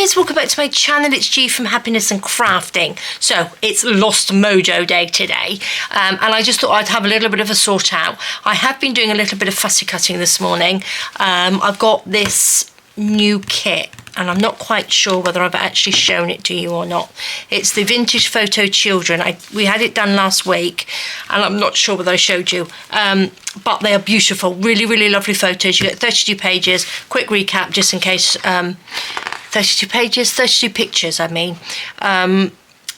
guys, welcome back to my channel. It's G from Happiness and Crafting. So it's Lost Mojo Day today, and I just thought I'd have a little bit of a sort out. I have been doing a little bit of fussy cutting this morning. I've got this new kit and I'm not quite sure whether I've actually shown it to you or not. It's the Vintage Photo Children. We had it done last week and I'm not sure whether I showed you, but they are beautiful, really, really lovely photos. You get 32 pages, quick recap just in case, 32 pages, 32 pictures I mean, and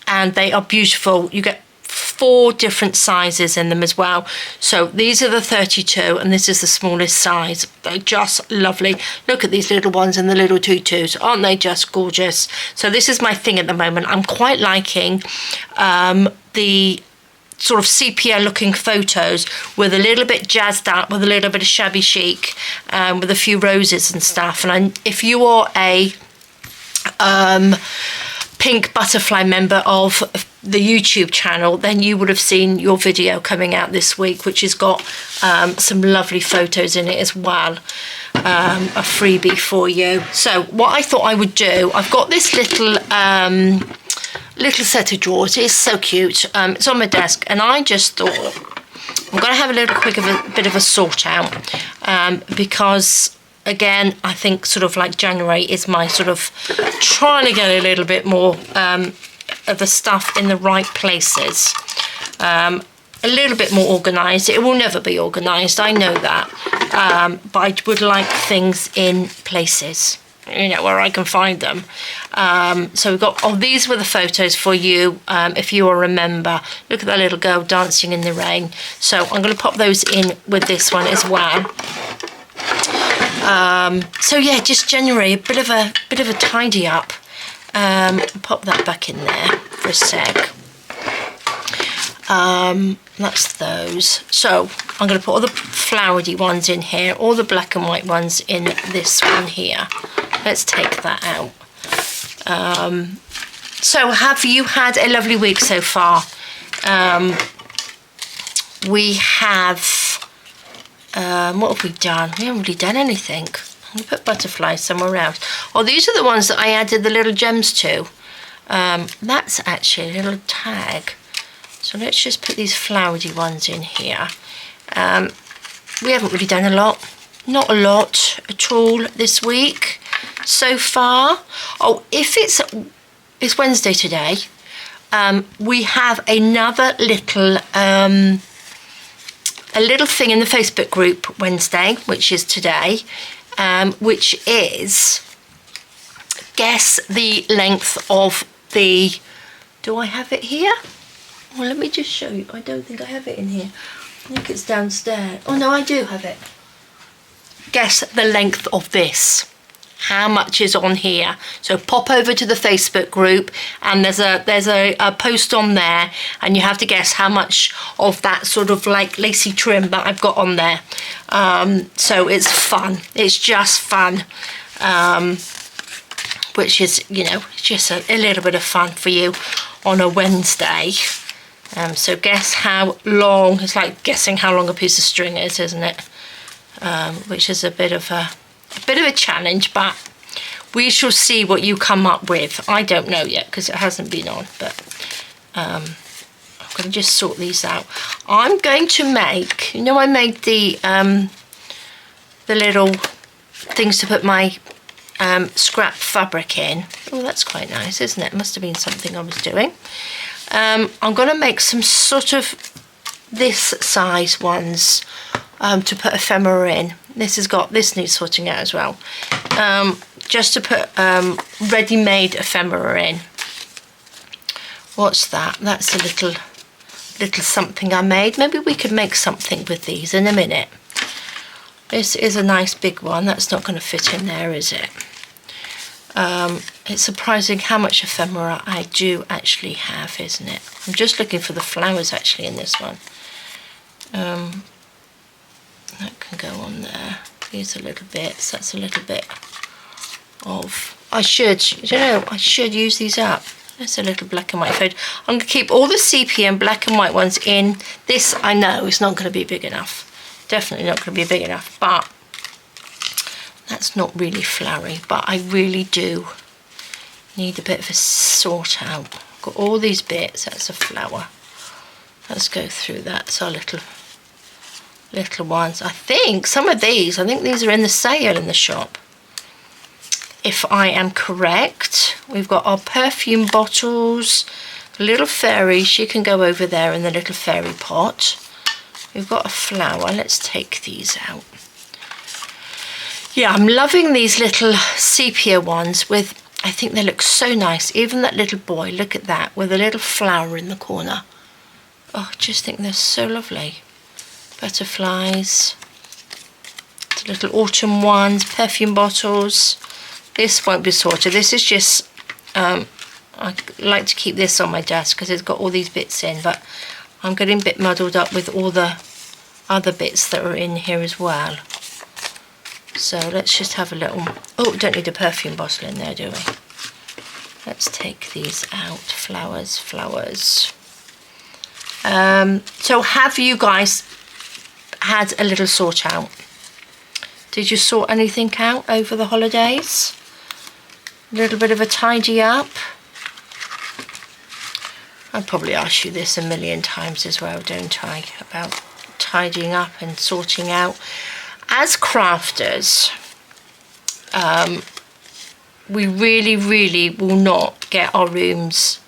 they are beautiful. You get 4 different sizes in them as well. So these are the 32 and this is the smallest size. They're just lovely. Look at these little ones and the little tutus. Aren't they just gorgeous? So this is my thing at the moment. I'm quite liking the sort of sepia looking photos with a little bit jazzed up, with a little bit of shabby chic, with a few roses and stuff. And if you are a pink butterfly member of the YouTube channel, then you would have seen your video coming out this week, which has got some lovely photos in it as well, a freebie for you. So what I thought I would do, I've got this little set of drawers. It's so cute. It's on my desk and I just thought I'm going to have a little bit of a sort out, because again, I think sort of like January is my sort of trying to get a little bit more of the stuff in the right places, a little bit more organised. It will never be organised, I know that, but I would like things in places, you know, where I can find them. So we've got, these were the photos for you, if you will remember. Look at that little girl dancing in the rain. So I'm going to pop those in with this one as well. So yeah, just January, a bit of a tidy up. Pop that back in there for a sec. That's those. So I'm going to put all the flowery ones in here, all the black and white ones in this one here. Let's take that out. So have you had a lovely week so far? We have, what have we done? We haven't really done anything. I'm going to put butterflies somewhere else. Oh, these are the ones that I added the little gems to. That's actually a little tag. So let's just put these flowery ones in here. We haven't really done a lot. Not a lot at all this week so far. Oh, if it's Wednesday today, we have another little a little thing in the Facebook group Wednesday, which is today, which is guess the length of the, do I have it here? Well, let me just show you. I don't think I have it in here. I think it's downstairs. Oh no, I do have it. Guess the length of this. How much is on here? So pop over to the Facebook group and there's a post on there and you have to guess how much of that sort of like lacy trim that I've got on there. So it's fun. It's just fun. Which is, you know, just a little bit of fun for you on a Wednesday. So guess how long, it's like guessing how long a piece of string is, isn't it? Which is a bit of a challenge, but we shall see what you come up with. I don't know yet because it hasn't been on, but I'm going to just sort these out. I'm going to make, you know, I made the little things to put my scrap fabric in. Oh, that's quite nice, isn't it? Must have been something I was doing. I'm going to make some sort of this size ones to put ephemera in. This needs sorting out as well. Just to put ready-made ephemera in. What's that? That's a little something I made. Maybe we could make something with these in a minute. This is a nice big one. That's not going to fit in there, is it? It's surprising how much ephemera I do actually have, isn't it? I'm just looking for the flowers actually in this one. That can go on there. Here's a little bit. So that's a little bit of, I should use these up. There's a little black and white photo. I'm going to keep all the sepia and black and white ones in. This, I know, is not going to be big enough. Definitely not going to be big enough, but that's not really flowery, but I really do need a bit of a sort out. Got all these bits. That's a flower. Let's go through that. It's our little ones. I think some of these, I think these are in the sale in the shop, if I am correct. We've got our perfume bottles, little fairy. She can go over there in the little fairy pot. We've got a flower. Let's take these out. Yeah, I'm loving these little sepia ones with, I think they look so nice. Even that little boy, look at that, with a little flower in the corner. Oh, I just think they're so lovely. Butterflies, the little autumn ones, perfume bottles. This won't be sorted. This is just, I like to keep this on my desk because it's got all these bits in, but I'm getting a bit muddled up with all the other bits that are in here as well. So let's just have a little, oh, don't need a perfume bottle in there, do we? Let's take these out. Flowers, flowers. So have you guys had a little sort out? Did you sort anything out over the holidays? A little bit of a tidy up? I probably asked you this a million times as well, don't I? About tidying up and sorting out. As crafters, we really will not get our rooms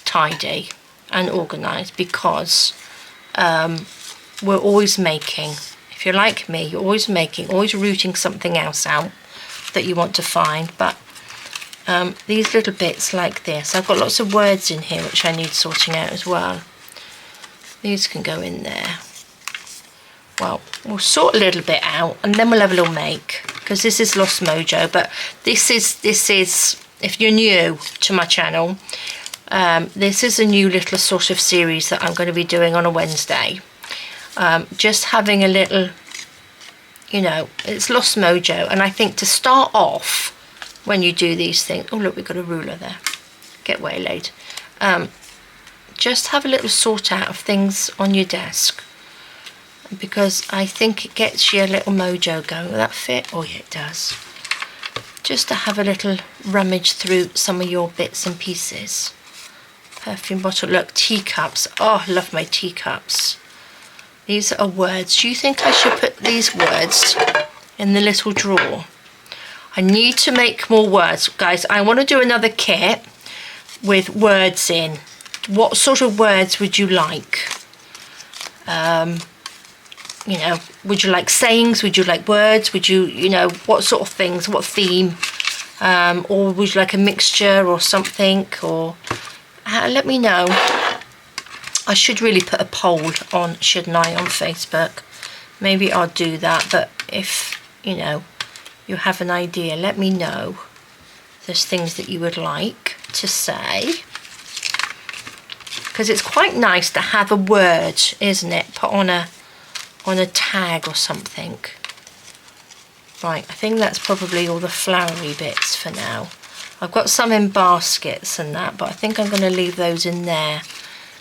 tidy and organised because we're always making. If you're like me, you're always making, always rooting something else out that you want to find. But these little bits like this, I've got lots of words in here which I need sorting out as well. These can go in there. Well, we'll sort a little bit out and then we'll have a little make, because this is Lost Mojo. But this is if you're new to my channel, this is a new little sort of series that I'm going to be doing on a Wednesday. Just having a little, you know, it's Lost Mojo, and I think to start off when you do these things, oh look, we've got a ruler there, get waylaid. Just have a little sort out of things on your desk, because I think it gets you a little mojo going. Will that fit? Oh yeah, it does. Just to have a little rummage through some of your bits and pieces. Perfume bottle, look, teacups. Oh, I love my teacups. These are words. Do you think I should put these words in the little drawer? I need to make more words, guys. I want to do another kit with words in. What sort of words would you like? You know, would you like sayings? Would you like words? Would you, you know, what sort of things? What theme? Or would you like a mixture or something? Or let me know. I should really put a poll on, shouldn't I, on Facebook? Maybe I'll do that. But if, you know, you have an idea, let me know. There's things that you would like to say. Because it's quite nice to have a word, isn't it? Put on a tag or something. Right, I think that's probably all the flowery bits for now. I've got some in baskets and that, but I think I'm going to leave those in there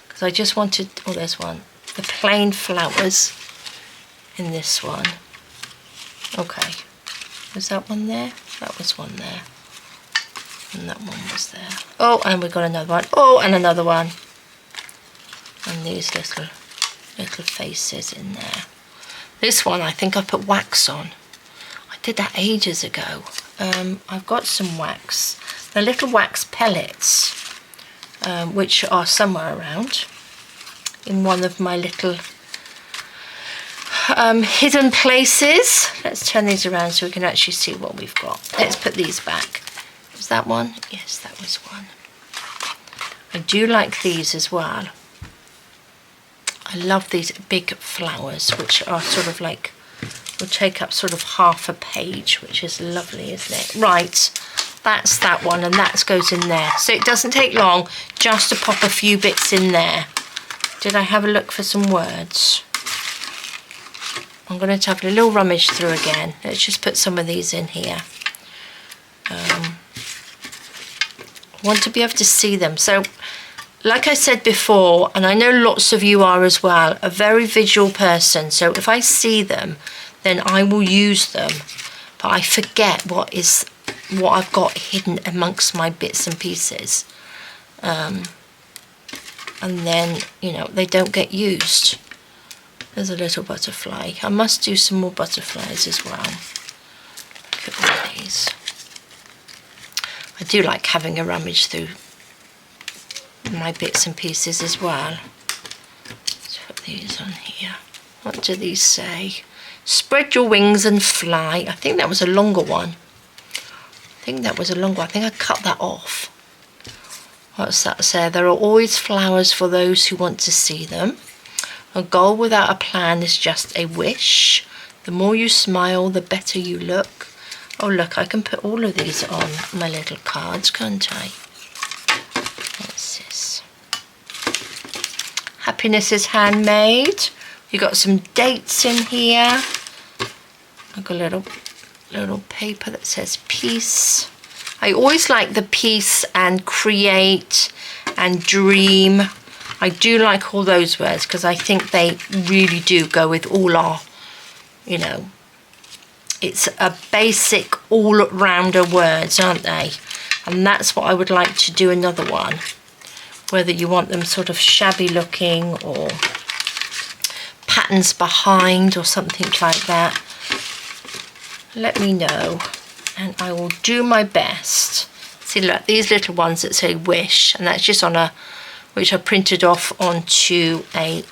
because I just wanted, oh there's one, the plain flowers in this one. Okay, was that one there? That was one there, and that one was there. Oh, and we've got another one. Oh, and another one, and these little faces in there. This one I think I put wax on. I did that ages ago. I've got some wax. They're little wax pellets, which are somewhere around in one of my little hidden places. Let's turn these around so we can actually see what we've got. Let's put these back. Was that one? Yes, that was one. I do like these as well. I love these big flowers, which are sort of like, will take up sort of half a page, which is lovely, isn't it? Right, that's that one, and that goes in there. So it doesn't take long just to pop a few bits in there. Did I have a look for some words? I'm going to have a little rummage through again. Let's just put some of these in here. I want to be able to see them. So, like I said before, and I know lots of you are as well, a very visual person. So if I see them, then I will use them. But I forget what is what I've got hidden amongst my bits and pieces. And then, you know, they don't get used. There's a little butterfly. I must do some more butterflies as well. Look at all these. I do like having a rummage through my bits and pieces as well. Let's put these on here. What do these say? Spread your wings and fly. I think that was a longer one. I think I cut that off. What's that say? There are always flowers for those who want to see them. A goal without a plan is just a wish. The more you smile, the better you look. Oh look, I can put all of these on my little cards, can't I? What's this? Happiness is handmade. You got some dates in here. I've got a little paper that says peace. I always like the peace and create and dream. I do like all those words because I think they really do go with all our, you know, it's a basic all-rounder words, aren't they? And that's what I would like to do another one. Whether you want them sort of shabby looking or patterns behind or something like that, let me know and I will do my best. See, look, these little ones that say wish, and that's just on a, which I printed off onto a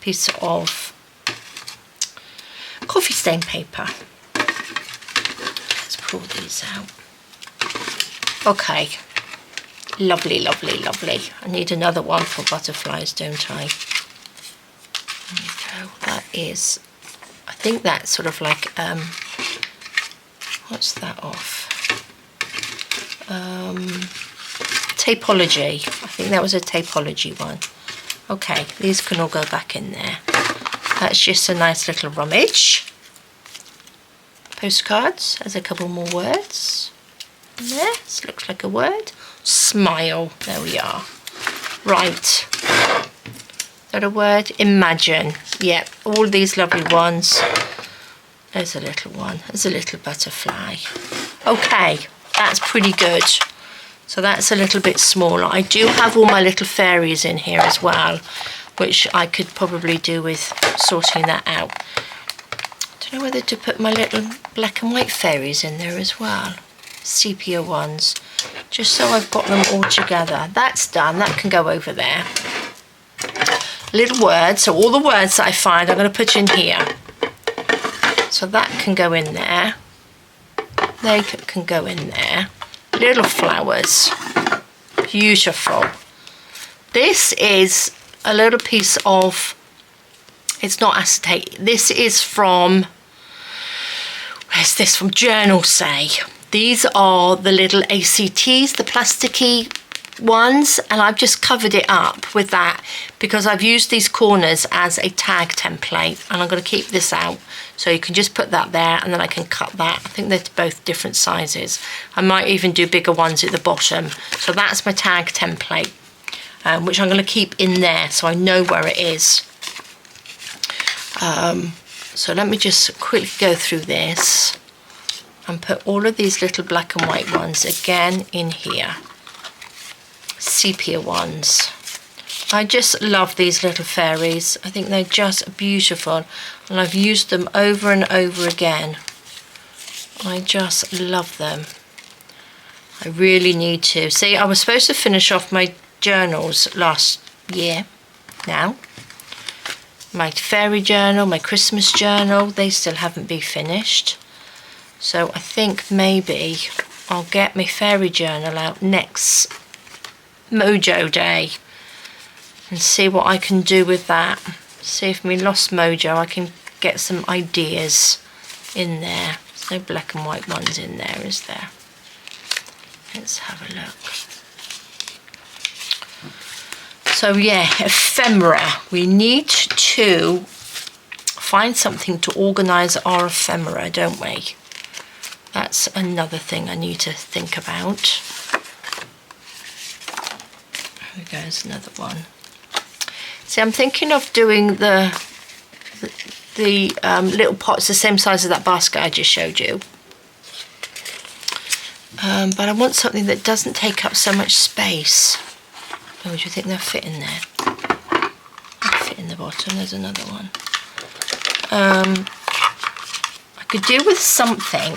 piece of coffee stain paper. Let's pull these out. Okay, lovely, lovely, lovely. I need another one for butterflies, don't I? There we go. That is, I think that's sort of like, what's that off? Tapology. I think that was a tapology one. Okay, these can all go back in there. That's just a nice little rummage. Postcards. There's a couple more words in there. This looks like a word. Smile. There we are. Right. Is that a word? Imagine. Yep. All these lovely ones. There's a little one. There's a little butterfly. Okay. That's pretty good. So that's a little bit smaller. I do have all my little fairies in here as well, which I could probably do with sorting that out. Don't know whether to put my little black and white fairies in there as well. Sepia ones, just so I've got them all together. That's done, that can go over there. Little words, so all the words that I find I'm going to put in here. So that can go in there. They can go in there. Little flowers, beautiful. This is a little piece of, it's not acetate, this is from, where's this from? Journal Say. These are the little ACTs, the plasticky ones, and I've just covered it up with that because I've used these corners as a tag template, and I'm going to keep this out so you can just put that there and then I can cut that. I think they're both different sizes. I might even do bigger ones at the bottom. So that's my tag template, which I'm going to keep in there so I know where it is. So let me just quickly go through this and put all of these little black and white ones again in here. Sepia ones. I just love these little fairies. I think they're just beautiful, and I've used them over and over again. I just love them. I really need to. See, I was supposed to finish off my journals last year now. My fairy journal, my Christmas journal, they still haven't been finished. So I think maybe I'll get my fairy journal out next Mojo Day and see what I can do with that. See if me lost mojo I can get some ideas in there. There's no black and white ones in there, is there? Let's have a look. So yeah, ephemera. We need to find something to organise our ephemera, don't we? That's another thing I need to think about. There goes another one. See, I'm thinking of doing the little pots the same size as that basket I just showed you. but I want something that doesn't take up so much space. Oh, do you think they'll fit in there? They'll fit in the bottom. There's another one. I could do with something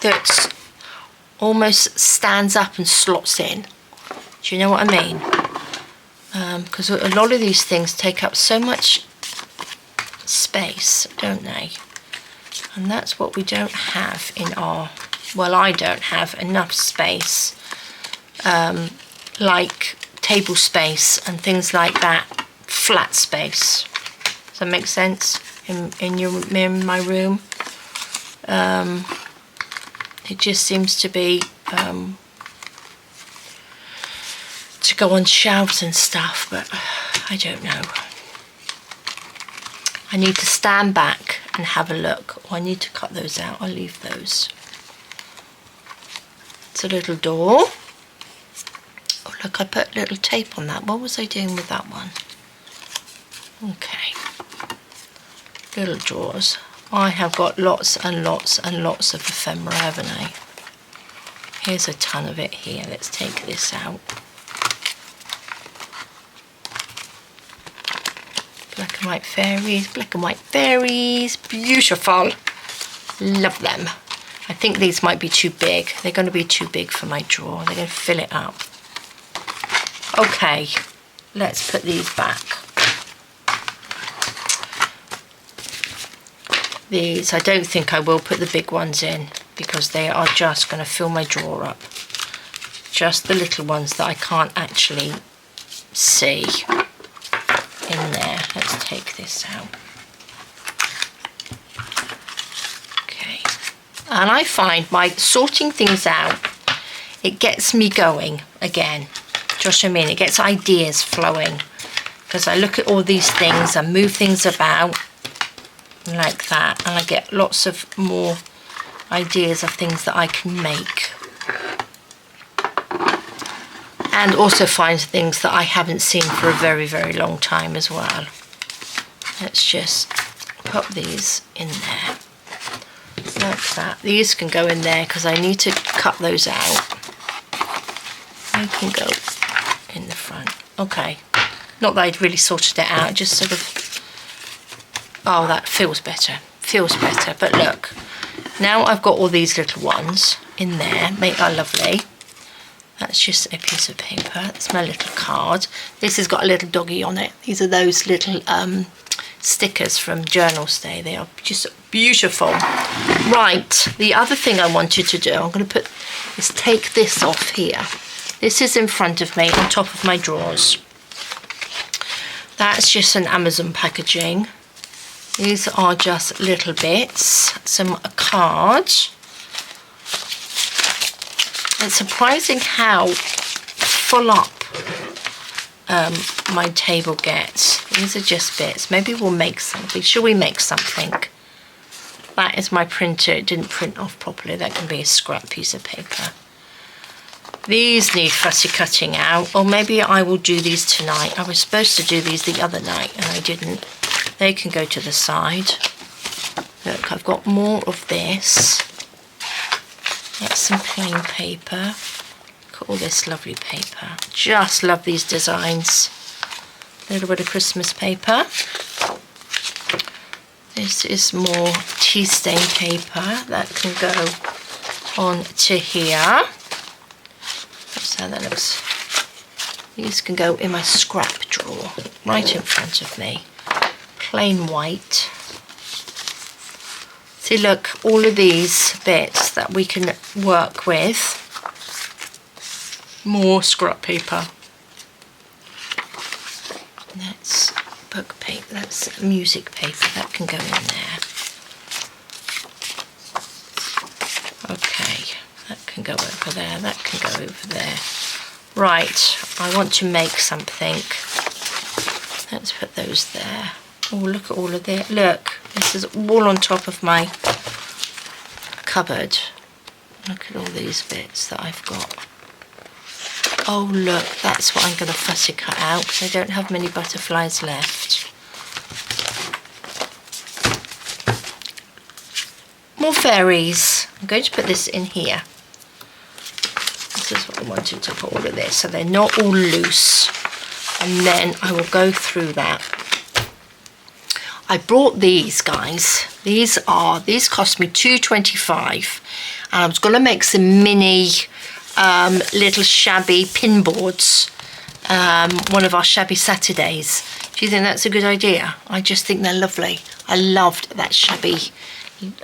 that almost stands up and slots in. Do you know what I mean? Because a lot of these things take up so much space, don't they? And that's what we don't have in our, well, I don't have enough space, like table space and things like that, flat space. Does that make sense? In my room, it just seems to be to go on shelves and stuff, but I don't know. I need to stand back and have a look. Oh, I need to cut those out. I'll leave those. It's a little door. Oh look, I put little tape on that. What was I doing with that one? Okay. Little drawers. I have got lots and lots and lots of ephemera, haven't I? Here's a ton of it here. Let's take this out. Black and white fairies, black and white fairies, beautiful. Love them. I think these might be too big. They're going to be too big for my drawer. They're going to fill it up. Okay, let's put these back. These, I don't think I will put the big ones in because they are just going to fill my drawer up. Just the little ones that I can't actually see in there. Let's take this out. Okay. And I find by sorting things out, it gets me going again. Just what I mean, it gets ideas flowing. Because I look at all these things and move things about like that, and I get lots of more ideas of things that I can make. And also find things that I haven't seen for a very, very long time as well. Let's just pop these in there. Like that. These can go in there because I need to cut those out. They can go in the front. Okay. Not that I'd really sorted it out, just sort of... Oh, that feels better. Feels better. But look, now I've got all these little ones in there. They are lovely. That's just a piece of paper. That's my little card. This has got a little doggy on it. These are those little stickers from Journals Day. They are just beautiful. Right, the other thing I wanted to do, I'm going to put, is take this off here. This is in front of me, on top of my drawers. That's just an Amazon packaging. These are just little bits. Some cards. It's surprising how full up my table gets. These are just bits. Maybe we'll make something. Shall we make something? That is my printer. It didn't print off properly. That can be a scrap piece of paper. These need fussy cutting out. Or maybe I will do these tonight. I was supposed to do these the other night and I didn't. They can go to the side. Look, I've got more of this. That's some plain paper. Look at all this lovely paper. Just love these designs. A little bit of Christmas paper. This is more tea stain paper that can go on to here. That's how that looks. These can go in my scrap drawer right in front of me. Plain white. See, look, all of these bits that we can work with. More scrap paper. That's book paper, that's music paper, that can go in there. Okay, that can go over there, that can go over there. Right, I want to make something. Let's put those there. Oh, look at all of that. Look, this is all on top of my cupboard. Look at all these bits that I've got. Oh, look, that's what I'm going to fussy cut out because I don't have many butterflies left. More fairies. I'm going to put this in here. This is what I wanted to put all of this, so they're not all loose. And then I will go through that. I brought these, guys. These cost me $2.25, and I was going to make some mini little shabby pin boards, one of our shabby Saturdays. Do you think that's a good idea? I just think they're lovely. I loved that shabby,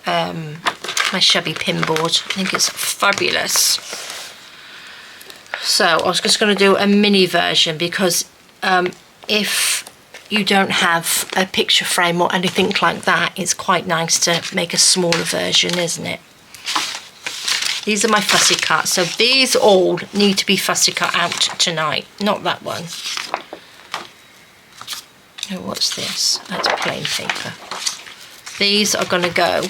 my shabby pin board. I think it's fabulous. So I was just going to do a mini version, because if you don't have a picture frame or anything like that, it's quite nice to make a smaller version, isn't it? These are my fussy cuts, so these all need to be fussy cut out tonight, not that one. Oh, what's this? That's plain paper. These are going to go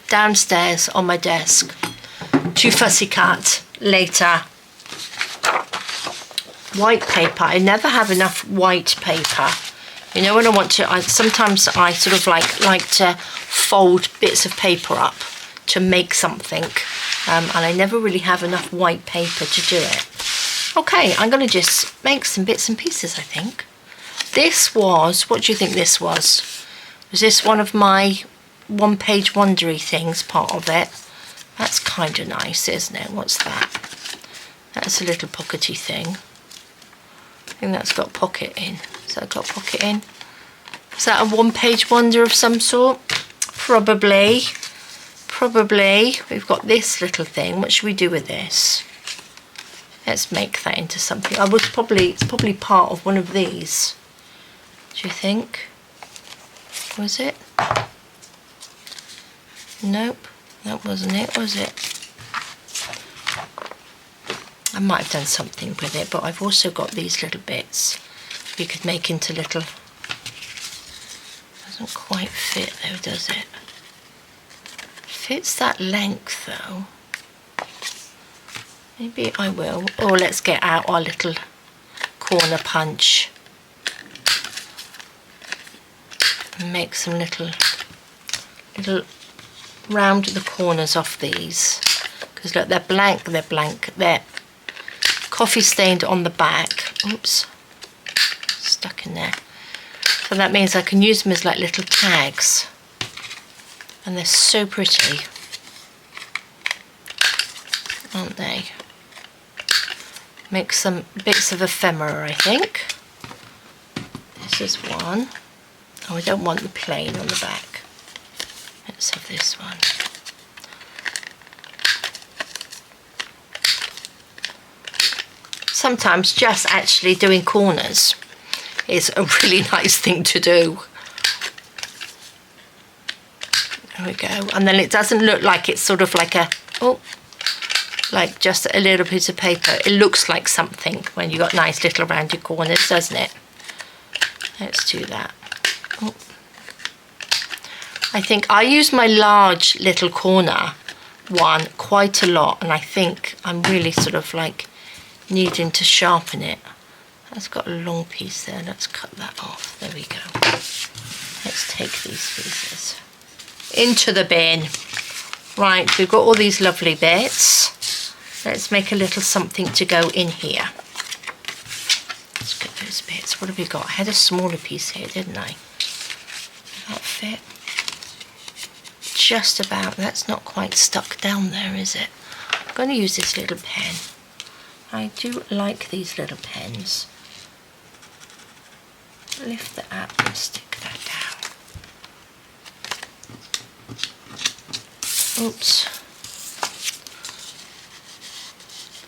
downstairs on my desk to fussy cut later. White paper. I never have enough white paper. You know, when I want to, sometimes I sort of like to fold bits of paper up to make something, and I never really have enough white paper to do it. Okay, I'm going to just make some bits and pieces, I think. This was, what do you think this was? Was this one of my one-page wondery things, part of it? That's kind of nice, isn't it? What's that? That's a little pockety thing. I think that's got pocket in. Has that got pocket in? Is that a one-page wonder of some sort? Probably. Probably. We've got this little thing. What should we do with this? Let's make that into something. It's probably part of one of these. Do you think? Was it? Nope. That wasn't it, was it? I might have done something with it, but I've also got these little bits you could make into little... Doesn't quite fit though, does it? Fits that length though. Maybe I will. Or let's get out our little corner punch and make some little round the corners off these. Because look, they're blank, they're coffee stained on the back. Oops, stuck in there. So that means I can use them as like little tags, and they're so pretty, aren't they? Make some bits of ephemera, I think. This is one. Oh, I don't want the plain on the back. Let's have this one. Sometimes just actually doing corners is a really nice thing to do. There we go. And then it doesn't look like it's sort of like a, oh, like just a little piece of paper. It looks like something when you've got nice little rounded corners, doesn't it? Let's do that. Oh. I think I use my large little corner one quite a lot, and I think I'm really sort of like needing to sharpen it. That's got a long piece there. Let's cut that off. There we go. Let's take these pieces into the bin. Right, we've got all these lovely bits. Let's make a little something to go in here. Let's get those bits. What have we got? I had a smaller piece here, didn't I? Does that fit? Just about. That's not quite stuck down there, is it? I'm going to use this little pen. I do like these little pens. Lift that up and stick that down. Oops.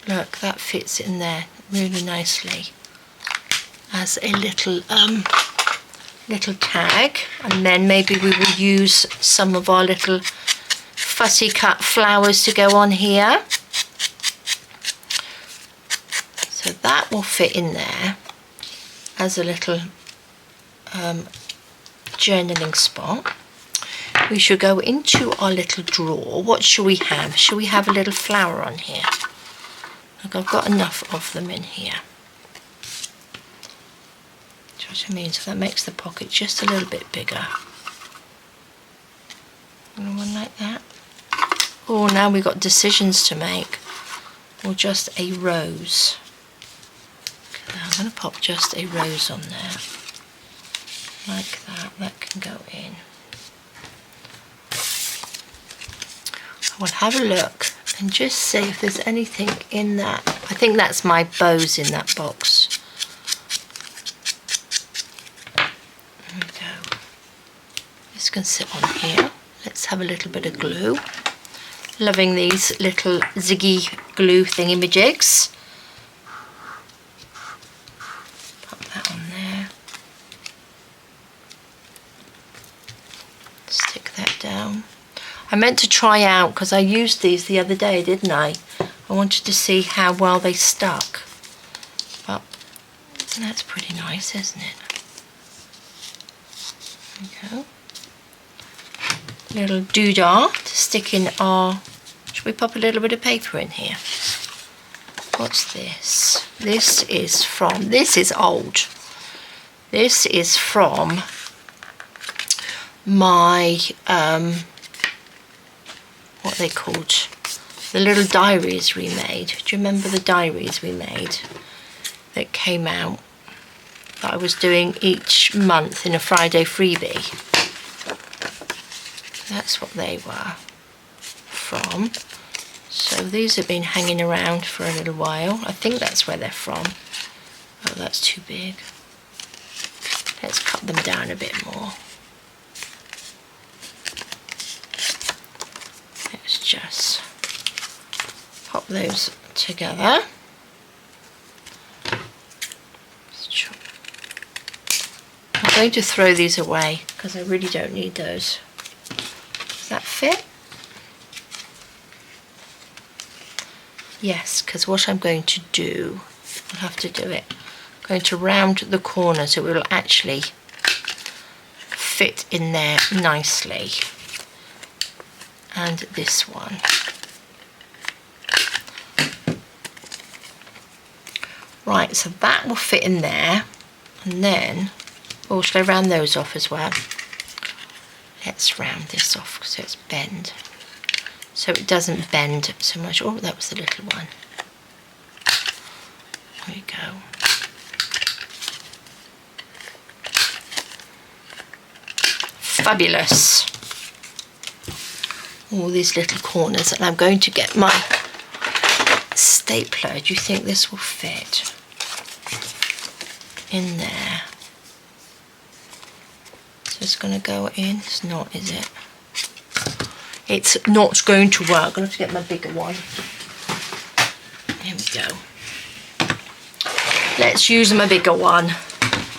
Look, that fits in there really nicely as a little little tag, and then maybe we will use some of our little fussy cut flowers to go on here. So that will fit in there as a little journaling spot. We should go into our little drawer. What shall we have? Shall we have a little flower on here? Look, I've got enough of them in here. Do you know what I mean? So that makes the pocket just a little bit bigger. One like that. Oh, now we've got decisions to make. Or just a rose. Okay, I'm going to pop just a rose on there. Like that. That can go in. I will have a look and just see if there's anything in that. I think that's my bows in that box. There we go. This can sit on here. Let's have a little bit of glue. Loving these little ziggy glue thingy-majigs. Pop that on there. Stick that down. I meant to try out, because I used these the other day, didn't I? I wanted to see how well they stuck. But that's pretty nice, isn't it? There we go. Little doodah to stick in our... Should we pop a little bit of paper in here? What's this? This is from... This is old. This is from my... what they called, the little diaries we made. Do you remember the diaries we made that came out, that I was doing each month in a Friday freebie? That's what they were from. So these have been hanging around for a little while. I think that's where they're from. Oh, that's too big. Let's cut them down a bit more. Let's just pop those together. I'm going to throw these away because I really don't need those. Does that fit? Yes, because what I'm going to do, I'll have to do it. I'm going to round the corner so it will actually fit in there nicely. And this one. Right, so that will fit in there. And then, oh, should I round those off as well? Let's round this off so it's bend. So it doesn't bend so much. Oh, that was the little one. There we go. Fabulous. All these little corners, and I'm going to get my stapler. Do you think this will fit in there? So it's going to go in. It's not, is it? It's not going to work. I'm going to have to get my bigger one. Here we go. Let's use my bigger one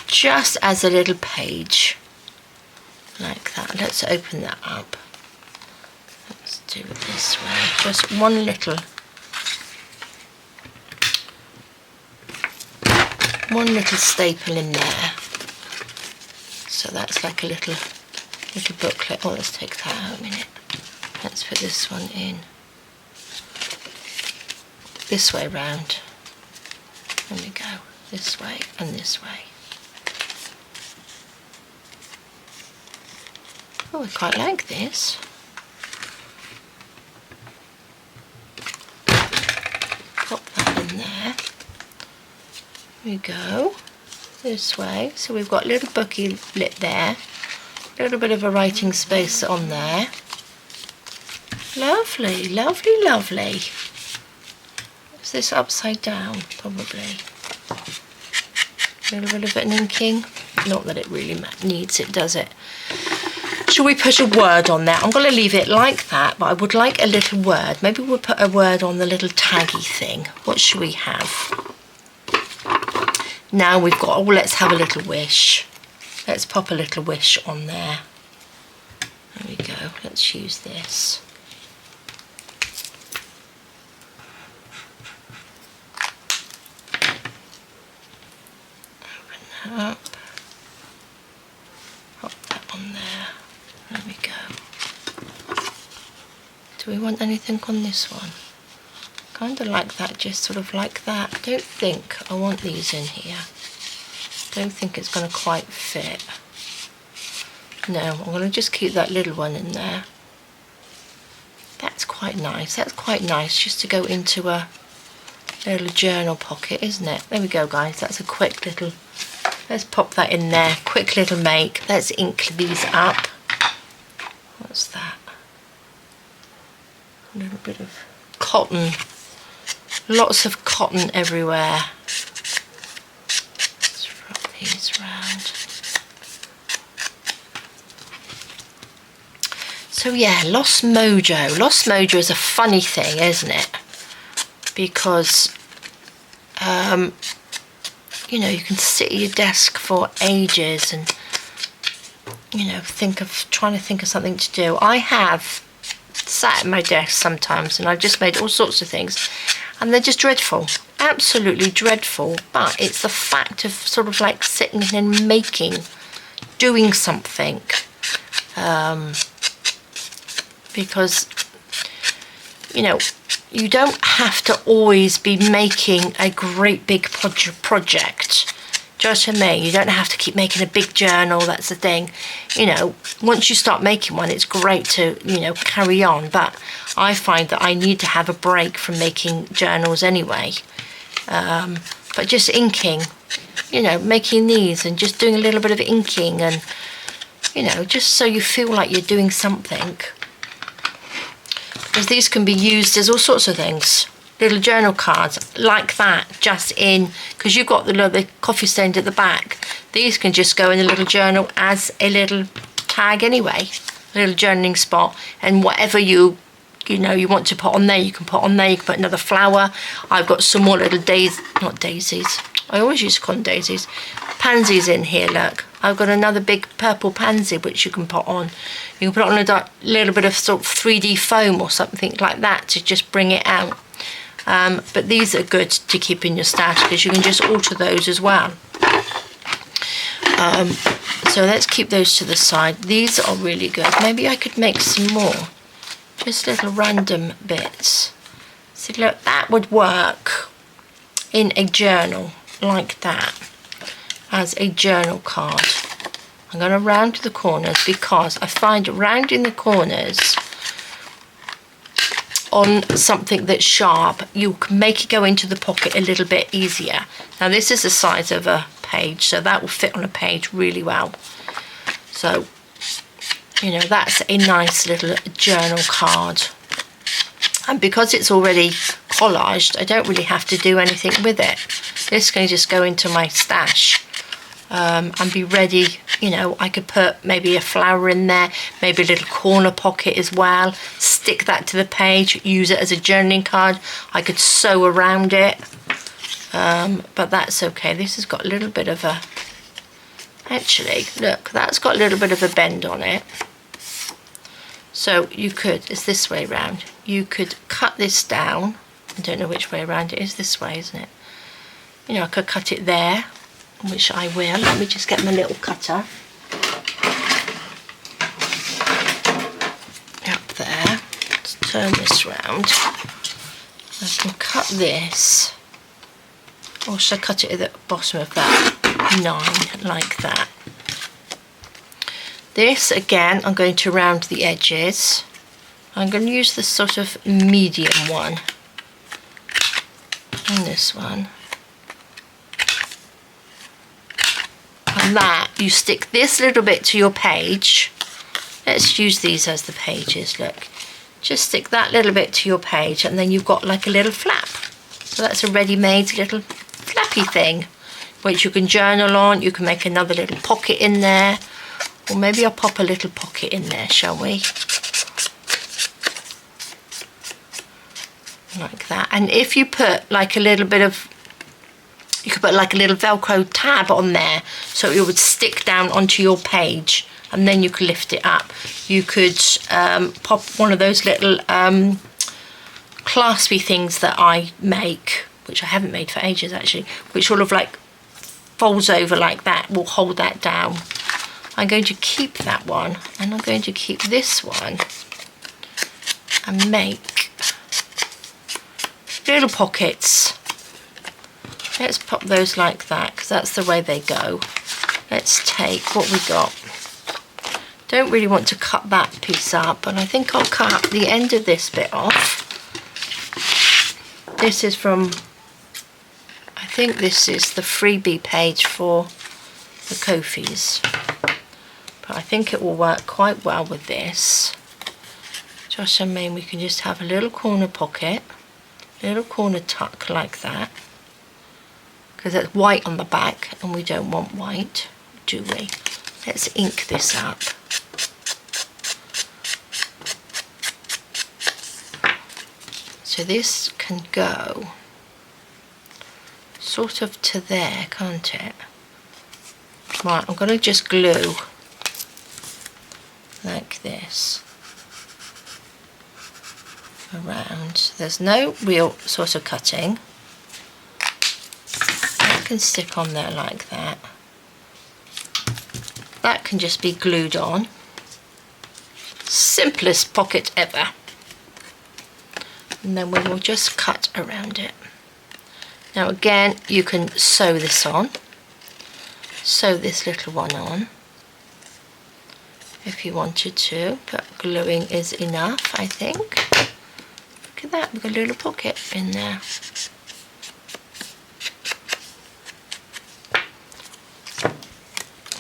just as a little page. Like that. Let's open that up. Let's do it this way. Just one little staple in there. So that's like a little booklet. Oh, let's take that out a minute. Let's put this one in. This way round. There we go. This way and this way. Oh, I quite like this. Pop that in there. There we go. This way. So we've got a little booklet there. A little bit of a writing space on there. Lovely, lovely, lovely. Is this upside down? Probably. A little bit of an inking. Not that it really needs it, does it? Shall we put a word on there? I'm going to leave it like that, but I would like a little word. Maybe we'll put a word on the little taggy thing. What should we have? Now we've got, oh, let's have a little wish. Let's pop a little wish on there. There we go. Let's use this. Open that up. Pop that on there. There we go. Do we want anything on this one? Kind of like that, just sort of like that. I don't think I want these in here. Don't think it's going to quite fit. No, I'm going to just keep that little one in there. That's quite quite nice. That's quite nice just to go into a little journal pocket, isn't it? There we go, guys. That's a quick little, let's pop that in there. Quick little make. Let's ink these up. What's that? A little bit of cotton. Lots of cotton everywhere. Let's wrap these round. So yeah, Lost Mojo. Lost Mojo is a funny thing, isn't it? Because, you know, you can sit at your desk for ages and, you know, trying to think of something to do. I have sat at my desk sometimes and I've just made all sorts of things and they're just dreadful, absolutely dreadful. But it's the fact of sort of like sitting and doing something. Because, you know, you don't have to always be making a great big project. Do you know what I mean? You don't have to keep making a big journal, that's the thing. You know, once you start making one, it's great to, you know, carry on. But I find that I need to have a break from making journals anyway. But just inking, you know, making these and just doing a little bit of inking and, you know, just so you feel like you're doing something. Because these can be used as all sorts of things. Little journal cards like that, just in, because you've got the coffee stain at the back. These can just go in a little journal as a little tag anyway, a little journaling spot. And whatever you know you want to put on there, you can put on there. You can put another flower. I've got some more little not daisies. I always used to call them daisies. Pansies in here, look. I've got another big purple pansy which you can put on. You can put it on a little bit of sort of 3D foam or something like that to just bring it out. But these are good to keep in your stash because you can just alter those as well. So let's keep those to the side. These are really good. Maybe I could make some more. Just little random bits. See, look, that would work in a journal like that. As a journal card. I'm going to round the corners because I find rounding the corners on something that's sharp, you can make it go into the pocket a little bit easier. Now this is the size of a page, so that will fit on a page really well. So, you know, that's a nice little journal card. And because it's already collaged, I don't really have to do anything with it. This can just go into my stash. And be ready, you know, I could put maybe a flower in there, maybe a little corner pocket as well, stick that to the page, use it as a journaling card. I could sew around it, but that's okay. This has got a little bit of a, actually, look, that's got a little bit of a bend on it. So you could, it's this way around, you could cut this down. I don't know which way around it is, this way, isn't it? You know, I could cut it there, which I will. Let me just get my little cutter. Up there. Let's turn this round. I can cut this. Or should I cut it at the bottom of that 9, like that? This, again, I'm going to round the edges. I'm going to use the sort of medium one. And this one. And that, you stick this little bit to your page. Let's use these as the pages, look. Just stick that little bit to your page and then you've got like a little flap. So that's a ready-made little flappy thing, which you can journal on. You can make another little pocket in there. Or maybe I'll pop a little pocket in there, shall we? Like that. And if you put like a little bit of, you could put like a little Velcro tab on there so it would stick down onto your page and then you could lift it up. You could pop one of those little claspy things that I make, which I haven't made for ages actually, which sort of like folds over like that, will hold that down. I'm going to keep that one and I'm going to keep this one and make little pockets. Let's pop those like that because that's the way they go. Let's take what we got. Don't really want to cut that piece up, but I think I'll cut the end of this bit off. This is from, I think this is the freebie page for the Ko-fis, but I think it will work quite well with this. Just I mean, we can just have a little corner pocket, little corner tuck like that, because it's white on the back and we don't want white, do we? Let's ink this up. So this can go sort of to there, can't it? Right, I'm going to just glue like this around. There's no real sort of cutting. That can stick on there like that. That can just be glued on. Simplest pocket ever. And then we will just cut around it. Now again, you can sew this on. Sew this little one on if you wanted to, but gluing is enough, I think. Look at that, we've got a little pocket in there.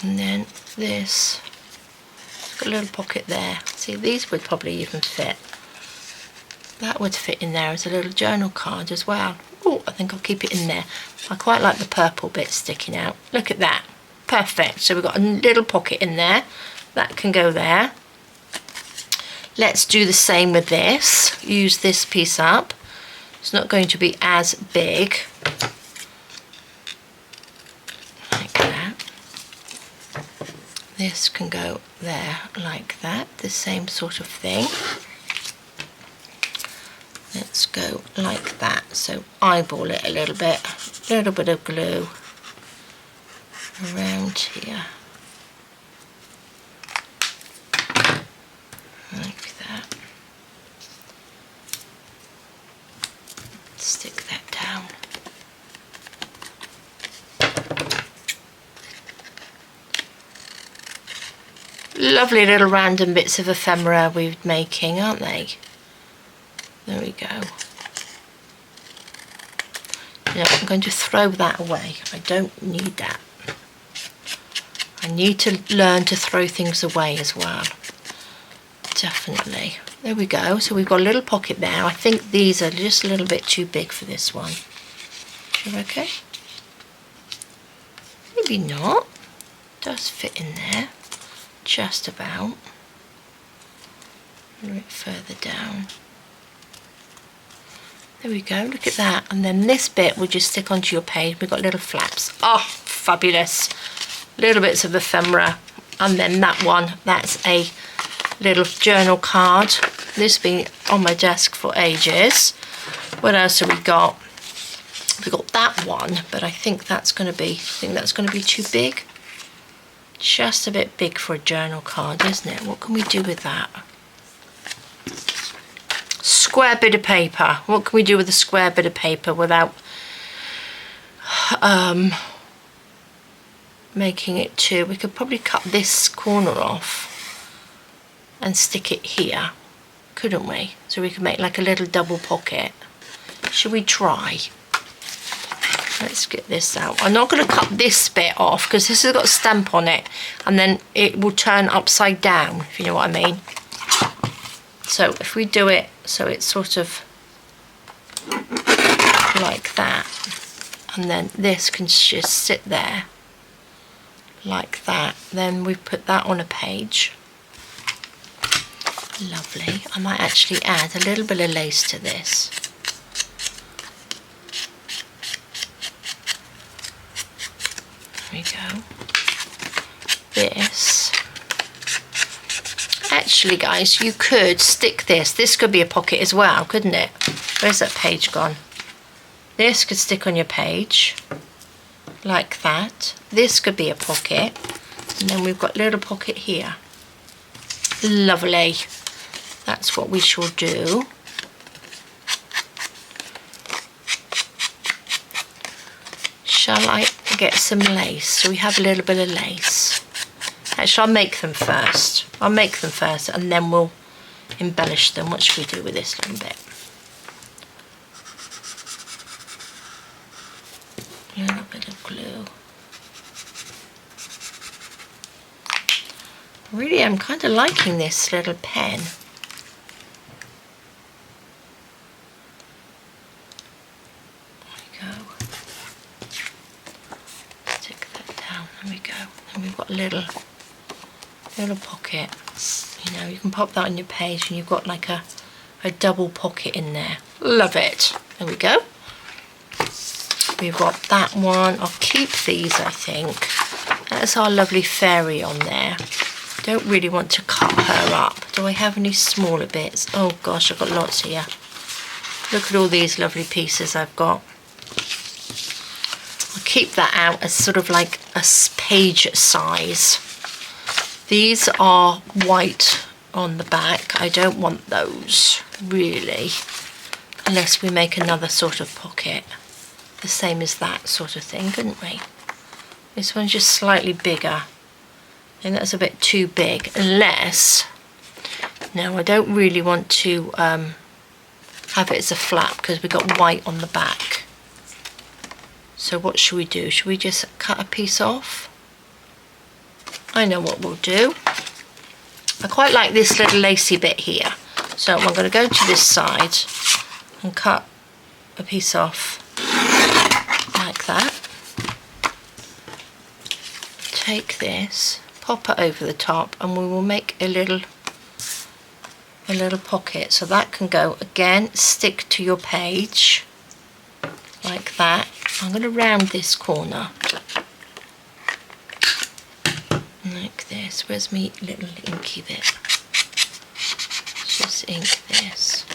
And then this, got a little pocket there. See, these would probably even fit. That would fit in there as a little journal card as well. Oh, I think I'll keep it in there. I quite like the purple bit sticking out. Look at that. Perfect. So we've got a little pocket in there. That can go there. Let's do the same with this. Use this piece up. It's not going to be as big. Like that. This can go there like that. The same sort of thing. Let's go like that. So eyeball it a little bit of glue around here. Like that. Stick that down. Lovely little random bits of ephemera we're making, aren't they? There we go. Now I'm going to throw that away. I don't need that. I need to learn to throw things away as well. Definitely. There we go. So we've got a little pocket there. I think these are just a little bit too big for this one. You okay? Maybe not. Does fit in there. Just about. A little bit further down. There we go, look at that. And then this bit will just stick onto your page. We've got little flaps. Oh, fabulous. Little bits of ephemera. And then that one, that's a little journal card. This been on my desk for ages. What else have we got? We've got that one, but I think that's going to be, too big. Just a bit big for a journal card, isn't it? What can we do with that? Square bit of paper. What can we do with a square bit of paper without making it too? We could probably cut this corner off and stick it here, couldn't we? So we could make like a little double pocket. Should we try? Let's get this out. I'm not going to cut this bit off because this has got a stamp on it and then it will turn upside down, if you know what I mean. So if we do it so it's sort of like that, and then this can just sit there like that, then we put that on a page. Lovely. I might actually add a little bit of lace to this. There we go. This. Actually, guys, you could stick this. This could be a pocket as well, couldn't it? Where's that page gone? This could stick on your page like that. This could be a pocket. And then we've got a little pocket here. Lovely. That's what we shall do. Shall I get some lace? So we have a little bit of lace. Actually, I'll make them first. I'll make them first and then we'll embellish them. What should we do with this little bit? A little bit of glue. Really, I'm kind of liking this little pen. There we go. Stick that down. There we go. And we've got a little pocket. You know, you can pop that on your page and you've got like a double pocket in there. Love it. There we go. We've got that one. I'll keep these, I think. That's our lovely fairy on there. Don't really want to cut her up. Do I have any smaller bits? Oh gosh, I've got lots here. Look at all these lovely pieces I've got. I'll keep that out as sort of like a page size. These are white on the back. I don't want those, really, unless we make another sort of pocket. The same as that sort of thing, couldn't we? This one's just slightly bigger. I think that's a bit too big, unless, no, I don't really want to have it as a flap because we've got white on the back. So what should we do? Should we just cut a piece off? I know what we'll do. I quite like this little lacy bit here. So I'm going to go to this side and cut a piece off like that. Take this, pop it over the top, and we will make a little pocket. So that can go again, stick to your page like that. I'm going to round this corner like this. Where's my little inky bit? Let's just ink this.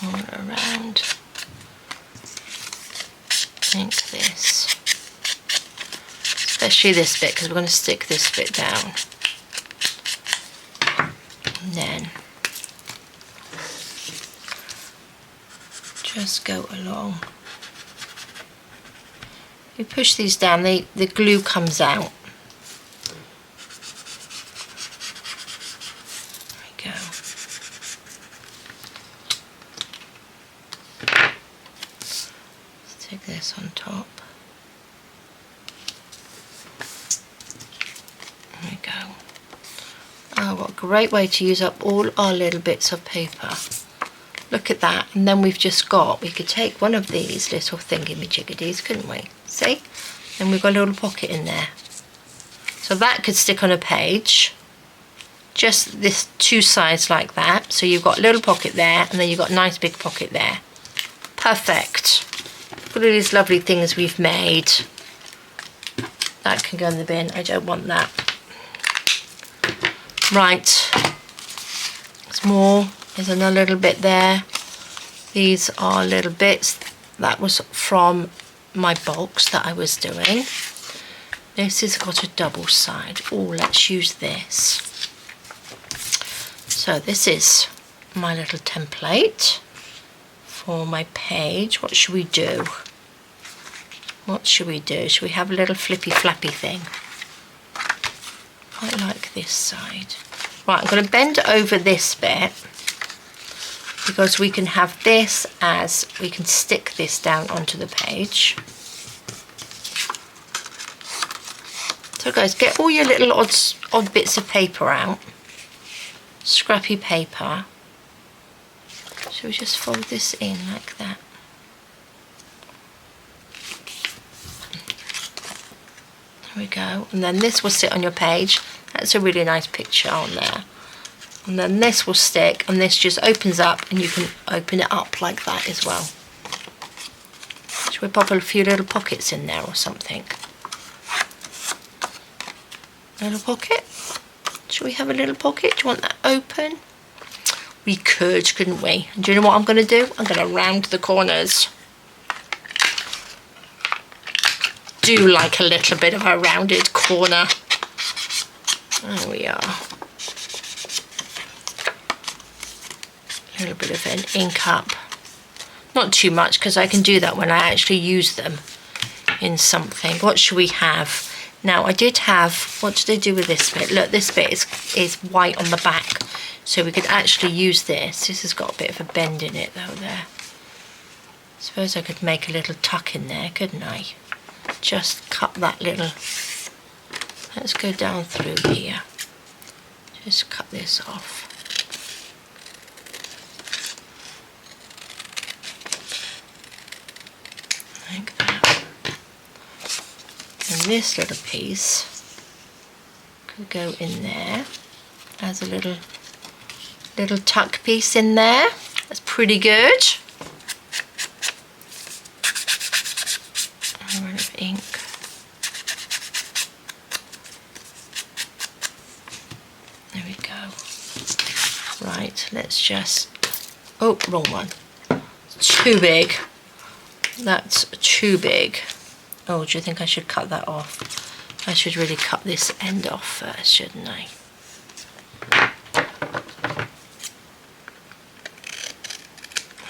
All around. Ink this. Especially this bit because we're going to stick this bit down. And then just go along. You push these down, the glue comes out. There we go. Stick this on top. There we go. Oh, what a great way to use up all our little bits of paper. Look at that. And then we've just got, we could take one of these little thingy-majiggities, couldn't we? See? And we've got a little pocket in there. So that could stick on a page. Just this two sides like that. So you've got a little pocket there, and then you've got a nice big pocket there. Perfect. Look at all these lovely things we've made. That can go in the bin. I don't want that. Right. There's more. There's another little bit there. These are little bits. That was from my box that I was doing. This has got a double side. Oh, let's use this. So this is my little template for my page. What should we do? What should we do? Should we have a little flippy flappy thing? Quite like this side. Right, I'm going to bend over this bit because we can have this as, we can stick this down onto the page. So guys, get all your little odd bits of paper out. Scrappy paper. So we just fold this in like that. There we go. And then this will sit on your page. That's a really nice picture on there. And then this will stick, and this just opens up, and you can open it up like that as well. Should we pop a few little pockets in there or something? Little pocket? Should we have a little pocket? Do you want that open? We could, couldn't we? And do you know what I'm going to do? I'm going to round the corners. Do like a little bit of a rounded corner. There we are. A little bit of an ink up. Not too much, because I can do that when I actually use them in something. What should we have? Now I did have, what did I do with this bit? Look, this bit is white on the back, so we could actually use this. This has got a bit of a bend in it though there. Suppose I could make a little tuck in there, couldn't I? Just cut that little, let's go down through here. Just cut this off. Like that. And this little piece could go in there as a little tuck piece in there. That's pretty good. A bit of ink. There we go. Right, let's just, oh, wrong one. Too big. That's too big. Oh, do you think I should cut that off? I should really cut this end off first, shouldn't I? There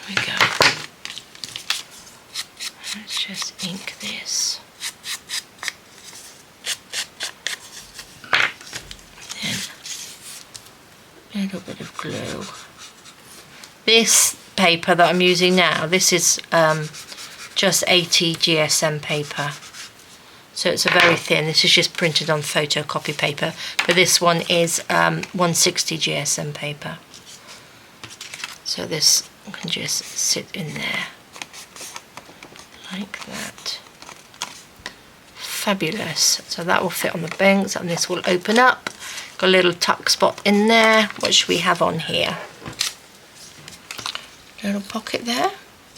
we go. Let's just ink this. Then a little bit of glue. This paper that I'm using now, this is just 80 GSM paper, so it's a very thin. This is just printed on photocopy paper, but this one is 160 GSM paper, so this can just sit in there like that. Fabulous. So that will fit on the banks, and this will open up. Got a little tuck spot in there. What should we have on here? A little pocket there.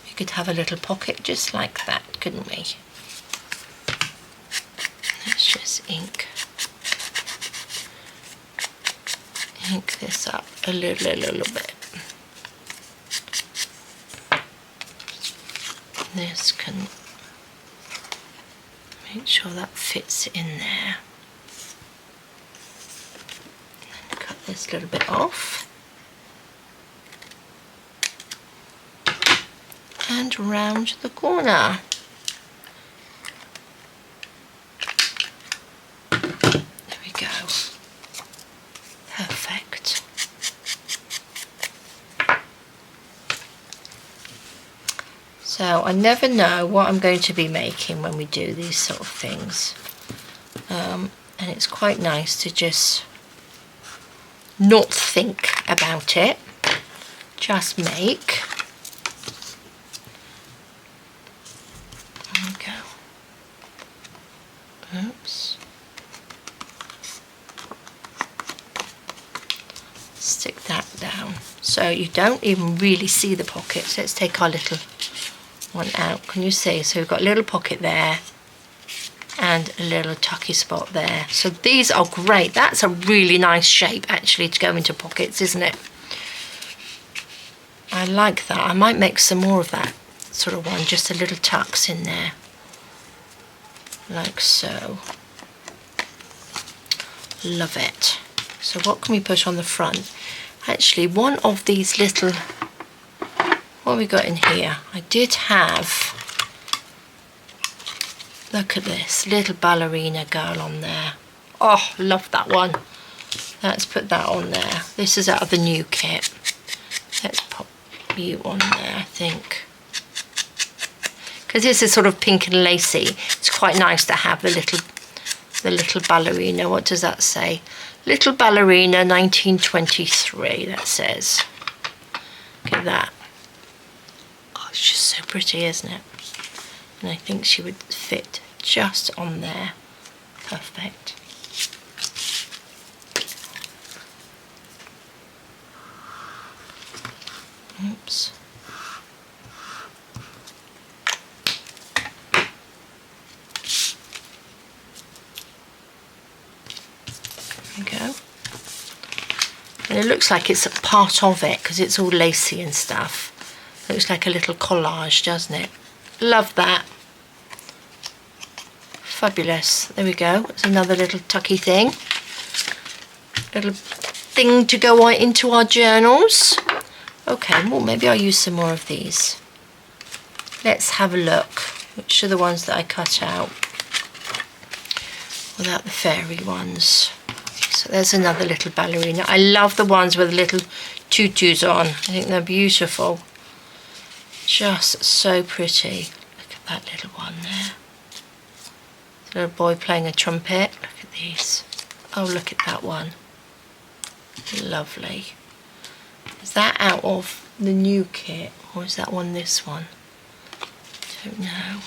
We could have a little pocket just like that, couldn't we? Let's just ink this up a little bit. This can make sure that fits in there. And cut this little bit off. And round the corner. There we go. Perfect. So I never know what I'm going to be making when we do these sort of things. And it's quite nice to just not think about it, just make. Oops. Stick that down so you don't even really see the pockets. Let's take our little one out. Can you see? So we've got a little pocket there and a little tucky spot there. So these are great. That's a really nice shape actually to go into pockets, isn't it? I like that. I might make some more of that sort of one, just a little tucks in there. Like so. Love it. So what can we put on the front? Actually, one of these little, what have we got in here? I did have, look at this, little ballerina girl on there. Oh, love that one. Let's put that on there. This is out of the new kit. Let's pop you on there, I think. Because this is sort of pink and lacy, it's quite nice to have the little ballerina. What does that say? Little ballerina 1923, that says. Look at that. Oh, it's just so pretty, isn't it? And I think she would fit just on there. Perfect. Oops. Go. And it looks like it's a part of it because it's all lacy and stuff. Looks like a little collage, doesn't it? Love that. Fabulous. There we go. It's another little tucky thing. Little thing to go into our journals. Okay, well maybe I'll use some more of these. Let's have a look. which are the ones that I cut out without the fairy ones. So there's another little ballerina. I love the ones with little tutus on. I think they're beautiful. Just so pretty. Look at that little one there. Little boy playing a trumpet. Look at these. Oh, look at that one. Lovely. Is that out of the new kit, or is that one this one? Don't know.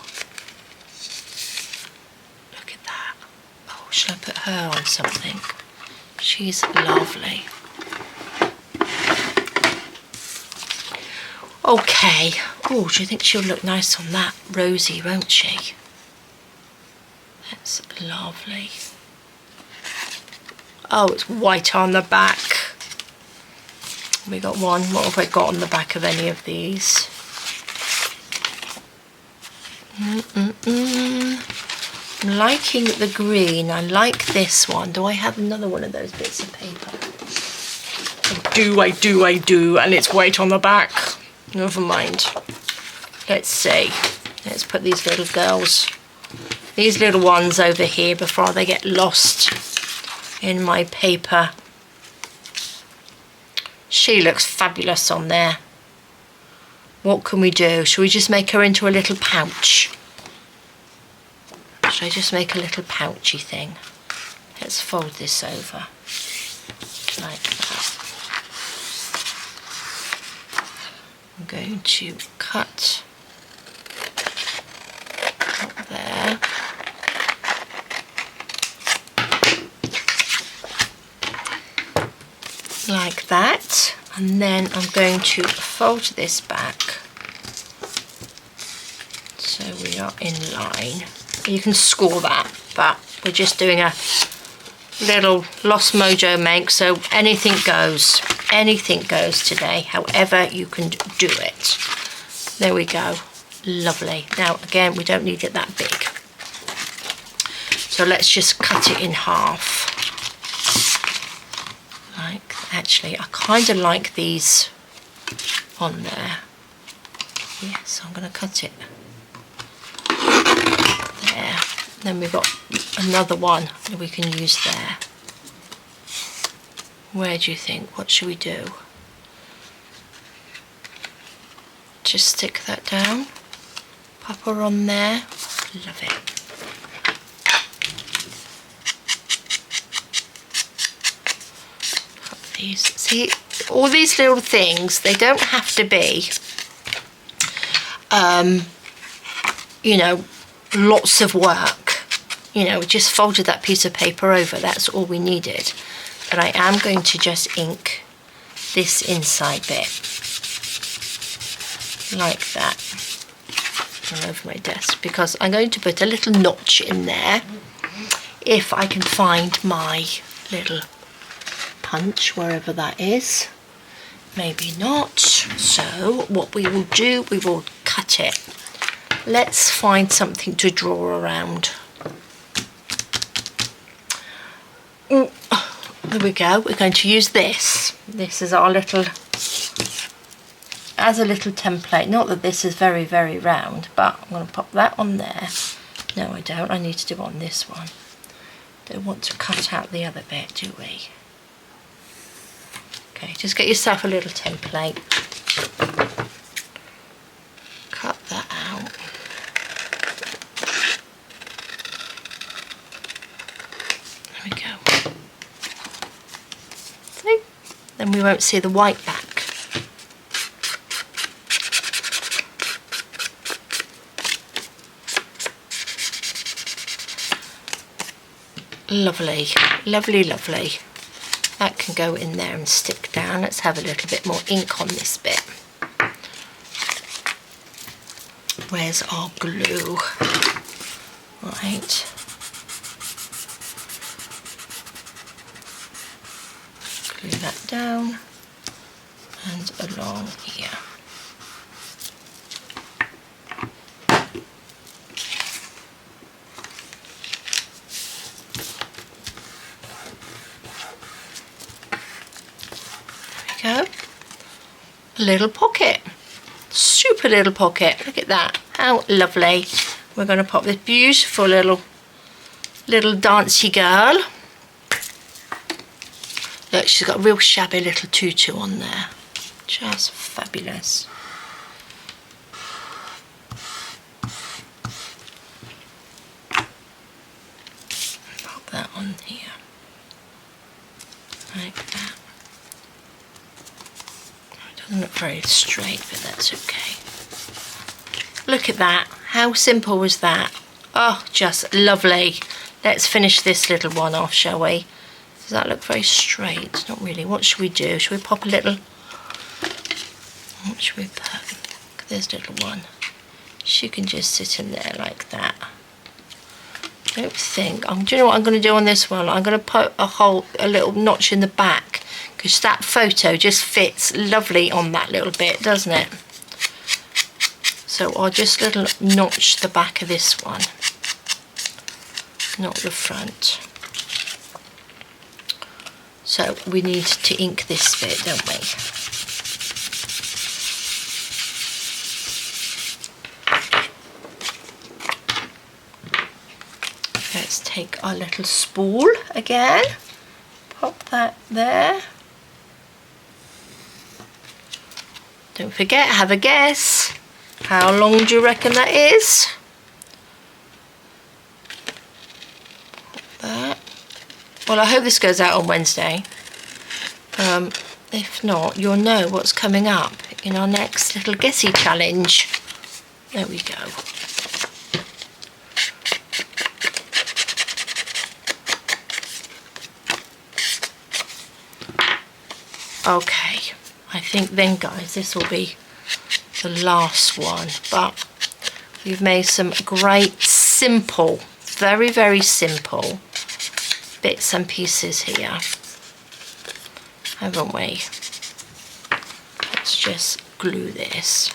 Look at that. Oh, shall I put her on something? She's lovely. Okay. Oh, do you think she'll look nice on that Rosie, won't she? That's lovely. Oh, it's white on the back. We got one. What have I got on the back of any of these? I'm liking the green. I like this one. Do I have another one of those bits of paper? I do. And it's white on the back. Never mind. Let's see. Let's put these little girls, these little ones over here before they get lost in my paper. She looks fabulous on there. What can we do? Shall we just make her into a little pouch? Should I just make a little pouchy thing? Let's fold this over like that. I'm going to cut up there. Like that, and then I'm going to fold this back so we are in line. You can score that, but we're just doing a little Lost Mojo make, so anything goes today, however you can do it. There we go, lovely. Now again, we don't need it that big, so let's just cut it in half. Actually, I kind of like these on there. Yeah, so I'm going to cut it there. Then we've got another one that we can use there. Where do you think? What should we do? Just stick that down. Pop her on there. Love it. See, all these little things, they don't have to be, you know, lots of work. You know, we just folded that piece of paper over, that's all we needed. But I am going to just ink this inside bit, like that, all over my desk, because I'm going to put a little notch in there, if I can find my little punch wherever that is. Maybe not. So what we will do, we will cut it. Let's find something to draw around. There we go. We're going to use this. This is our little, as a little template. Not that this is very, very round, but I'm going to pop that on there. No, I don't. I need to do on this one. Don't want to cut out the other bit, do we? Okay, just get yourself a little template. Cut that out. There we go. See? Then we won't see the white back. Lovely, lovely, lovely. That can go in there and stick down. Let's have a little bit more ink on this bit. Where's our glue? Right. Glue that down and along here. Go. A little pocket, super little pocket. Look at that, how lovely. we're going to pop this beautiful little dancey girl. Look, she's got a real shabby little tutu on there. Just fabulous. Pop that on here. Like that. It doesn't look very straight, but that's okay. Look at that. How simple was that? Oh, just lovely. Let's finish this little one off, shall we? Does that look very straight? Not really. What should we do? Should we pop a little... What should we put? There's little one. She can just sit in there like that. I don't think... do you know what I'm going to do on this one? I'm going to put a little notch in the back, because that photo just fits lovely on that little bit, doesn't it? So I'll just little notch the back of this one, not the front. So we need to ink this bit, don't we? Let's take our little spool again, pop that there. Don't forget, have a guess. How long do you reckon that is? That. Well, I hope this goes out on Wednesday. If not, you'll know what's coming up in our next little guessy challenge. There we go. Okay, I think then, guys, this will be the last one, but we've made some great simple, very, very simple bits and pieces here, haven't we? Let's just glue this.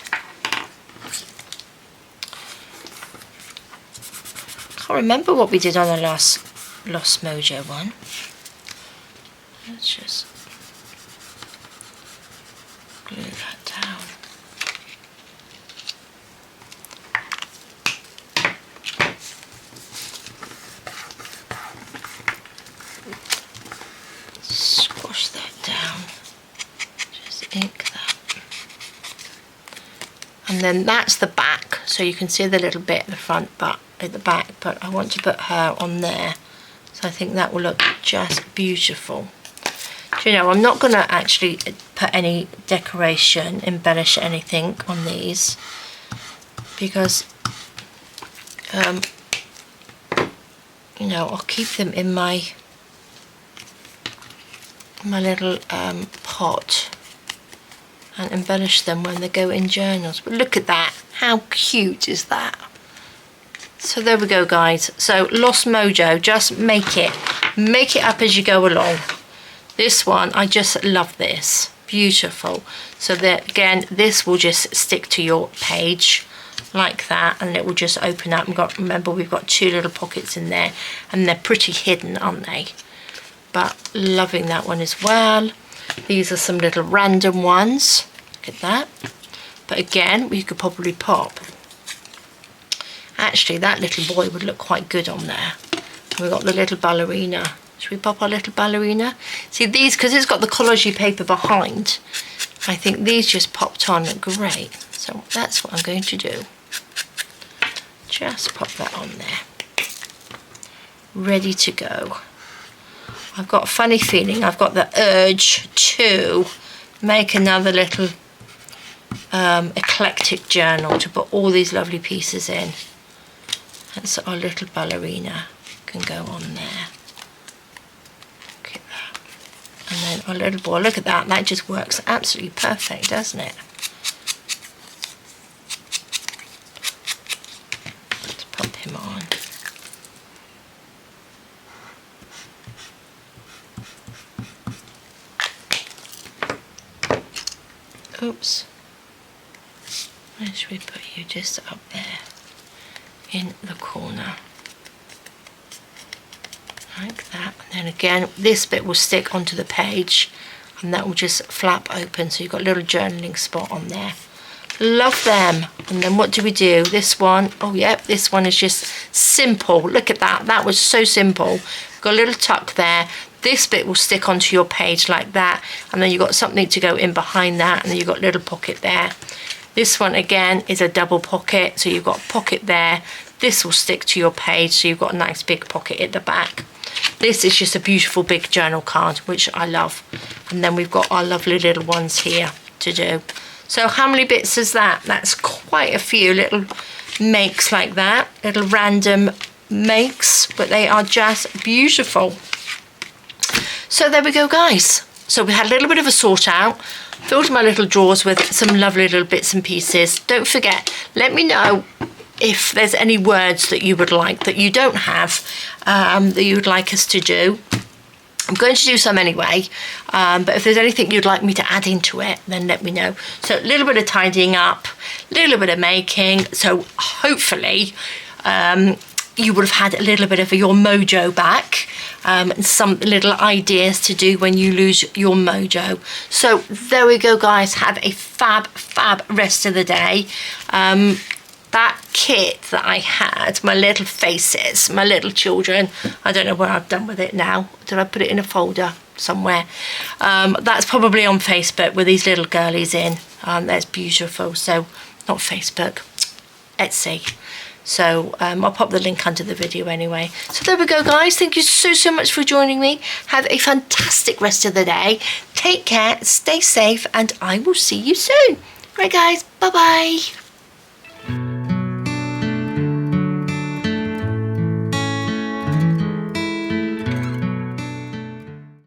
Can't remember what we did on the last Lost Mojo one. Let's just glue that down. Squash that down. Just ink that. And then that's the back, so you can see the little bit at the front, but at the back, but I want to put her on there, so I think that will look just beautiful. Do you know, I'm not going to actually put any decoration, embellish anything on these, because you know, I'll keep them in my little pot and embellish them when they go in journals. But look at that, how cute is that? So there we go, guys. So Lost Mojo, just make it up as you go along. This one, I just love this, beautiful. So that again, this will just stick to your page like that, and it will just open up. Remember, we've got two little pockets in there, and they're pretty hidden, aren't they? But loving that one as well. These are some little random ones. Look at that. But again, we could probably pop. Actually, that little boy would look quite good on there. And we've got the little ballerina. Should we pop our little ballerina? See these, because it's got the collagey paper behind, I think these just popped on great. So that's what I'm going to do. Just pop that on there. Ready to go. I've got a funny feeling, I've got the urge to make another little eclectic journal to put all these lovely pieces in. And so our little ballerina can go on there. Look at that. And then our little boy, look at that, that just works absolutely perfect, doesn't it? Let's pop him on. Oops. Where should we put you? Just up there in the corner. Like that. And then again, this bit will stick onto the page and that will just flap open, so you've got a little journaling spot on there. Love them. And then what do we do? This one, oh yep, this one is just simple. Look at that. That was so simple. Got a little tuck there. This bit will stick onto your page like that, and then you've got something to go in behind that, and then you've got a little pocket there. This one again is a double pocket, so you've got a pocket there. This will stick to your page, so you've got a nice big pocket at the back. This is just a beautiful big journal card, which I love. And then we've got our lovely little ones here to do. So how many bits is that? That's quite a few little makes like that, little random makes, but they are just beautiful. So there we go, guys. So we had a little bit of a sort out, filled my little drawers with some lovely little bits and pieces. Don't forget, let me know if there's any words that you would like that you don't have, that you would like us to do. I'm going to do some anyway, but if there's anything you'd like me to add into it, then let me know. So a little bit of tidying up, a little bit of making. So hopefully you would have had a little bit of your mojo back, and some little ideas to do when you lose your mojo. So there we go, guys. Have a fab rest of the day. That kit that I had, my little faces, my little children, I don't know where I've done with it now. Did I put it in a folder somewhere? That's probably on Facebook with these little girlies in. That's beautiful. So, not Facebook, Etsy. So I'll pop the link under the video anyway. So there we go, guys. Thank you so much for joining me. Have a fantastic rest of the day. Take care, stay safe, and I will see you soon. Right, guys, bye-bye.